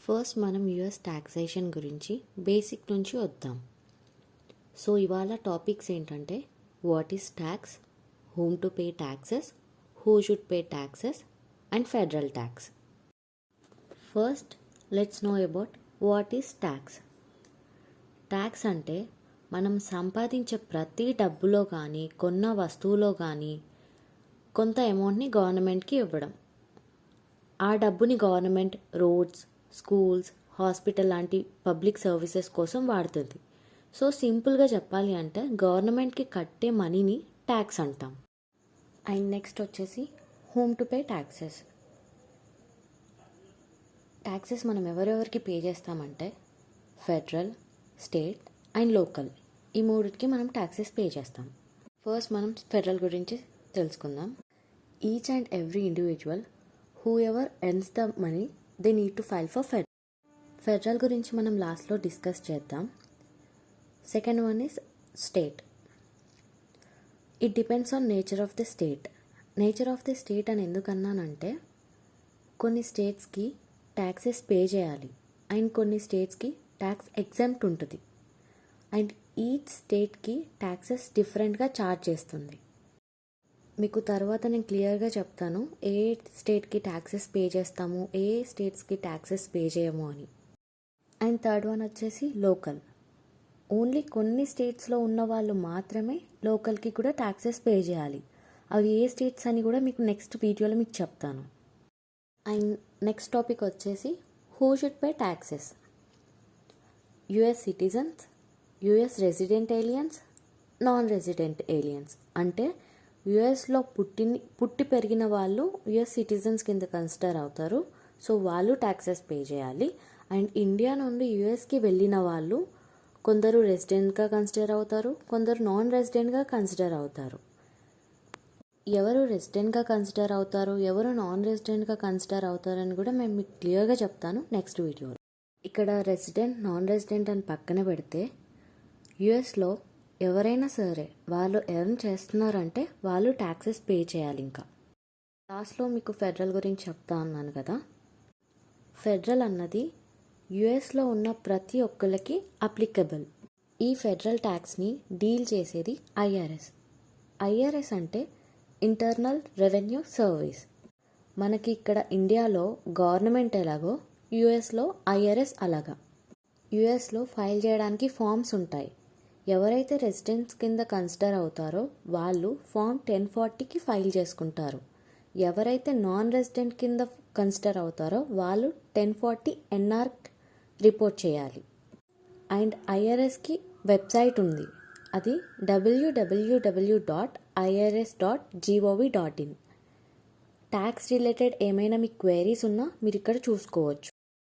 First మనం US taxation గురించి basic నుంచి వద్దాం. సో ఇవాళ టాపిక్స్ ఏంటంటే what is tax, whom to pay taxes, who should pay taxes and federal tax. First let's know about what is tax. Tax అంటే మనం సంపాదించే ప్రతి డబ్బులో కానీ కొన్న వస్తువులో కానీ కొంత అమౌంట్ని గవర్నమెంట్కి ఇవ్వడం. ఆ డబ్బుని గవర్నమెంట్ రోడ్స్, స్కూల్స్, హాస్పిటల్ లాంటి పబ్లిక్ సర్వీసెస్ కోసం వాడుతుంది. సో సింపుల్గా చెప్పాలి అంటే గవర్నమెంట్కి కట్టే మనీని ట్యాక్స్ అంటాం. అండ్ నెక్స్ట్ వచ్చేసి home to pay taxes. Taxes మనం ఎవరెవరికి పే చేస్తామంటే ఫెడరల్, స్టేట్ అండ్ లోకల్, ఈ మూడిటికి మనం ట్యాక్సెస్ పే చేస్తాం. ఫస్ట్ మనం ఫెడరల్ గురించి తెలుసుకుందాం. Each and every individual who ever earns the money they need to file for federal గురించి మనం లాస్ట్లో డిస్కస్ చేద్దాం. Second one is state. It depends on nature of the state. Nature of the state అని ఎందుకన్నానంటే కొన్ని స్టేట్స్కి taxes pay చేయాలి and కొన్ని స్టేట్స్కి ట్యాక్స్ ఎగ్జెంప్ట్ ఉంటుంది. అండ్ ఈచ్ స్టేట్కి ట్యాక్సెస్ డిఫరెంట్గా ఛార్జ్ చేస్తుంది. మీకు తర్వాత నేను క్లియర్గా చెప్తాను ఏ స్టేట్కి ట్యాక్సెస్ పే చేస్తాము, ఏ స్టేట్స్కి ట్యాక్సెస్ పే చేయము అని. అండ్ థర్డ్ వన్ వచ్చేసి లోకల్. ఓన్లీ కొన్ని స్టేట్స్లో ఉన్న వాళ్ళు మాత్రమే లోకల్కి కూడా ట్యాక్సెస్ పే చేయాలి. అవి ఏ స్టేట్స్ అని కూడా మీకు నెక్స్ట్ వీడియోలో మీకు చెప్తాను. అండ్ నెక్స్ట్ టాపిక్ వచ్చేసి who should pay taxes. US citizens, US resident aliens, non resident aliens. అంటే యుఎస్లో పుట్టి పెరిగిన వాళ్ళు యుఎస్ సిటిజన్స్ కింద కన్సిడర్ అవుతారు. సో వాళ్ళు ట్యాక్సెస్ పే చేయాలి. అండ్ ఇండియా నుండి యుఎస్కి వెళ్ళిన వాళ్ళు కొందరు రెసిడెంట్గా కన్సిడర్ అవుతారు, కొందరు నాన్ రెసిడెంట్గా కన్సిడర్ అవుతారు. ఎవరు రెసిడెంట్గా కన్సిడర్ అవుతారు, ఎవరు నాన్ రెసిడెంట్గా కన్సిడర్ అవుతారని కూడా మేము మీకు క్లియర్గా చెప్తాను నెక్స్ట్ వీడియోలో. ఇక్కడ రెసిడెంట్, నాన్ రెసిడెంట్ అని పక్కన పెడితే యుఎస్లో ఎవరైనా సరే వాళ్ళు ఎర్న్ చేస్తున్నారంటే వాళ్ళు ట్యాక్సెస్ పే చేయాలి. ఇంకా లాస్ట్లో మీకు ఫెడరల్ గురించి చెప్తా అన్నాను కదా. ఫెడరల్ అన్నది యుఎస్లో ఉన్న ప్రతి ఒక్కరికి అప్లికబుల్. ఈ ఫెడరల్ ట్యాక్స్ని డీల్ చేసేది ఐఆర్ఎస్. ఐఆర్ఎస్ అంటే ఇంటర్నల్ రెవెన్యూ సర్వీస్. మనకి ఇక్కడ ఇండియాలో గవర్నమెంట్ ఎలాగో యుఎస్లో ఐఆర్ఎస్ అలాగా. యుఎస్లో ఫైల్ చేయడానికి ఫామ్స్ ఉంటాయి. ఎవరైతే రెసిడెంట్స్ కింద కన్సిడర్ అవుతారో వాళ్ళు ఫామ్ 1040కి ఫైల్ చేసుకుంటారు. ఎవరైతే నాన్ రెసిడెంట్ కింద కన్సిడర్ అవుతారో వాళ్ళు 1040 ఎన్ఆర్ రిపోర్ట్ చేయాలి. అండ్ ఐఆర్ఎస్కి వెబ్సైట్ ఉంది, అది www.irs.gov.in. ట్యాక్స్ రిలేటెడ్ ఏమైనా మీకు క్వైరీస్ ఉన్నా మీరు ఇక్కడ చూసుకోవచ్చు.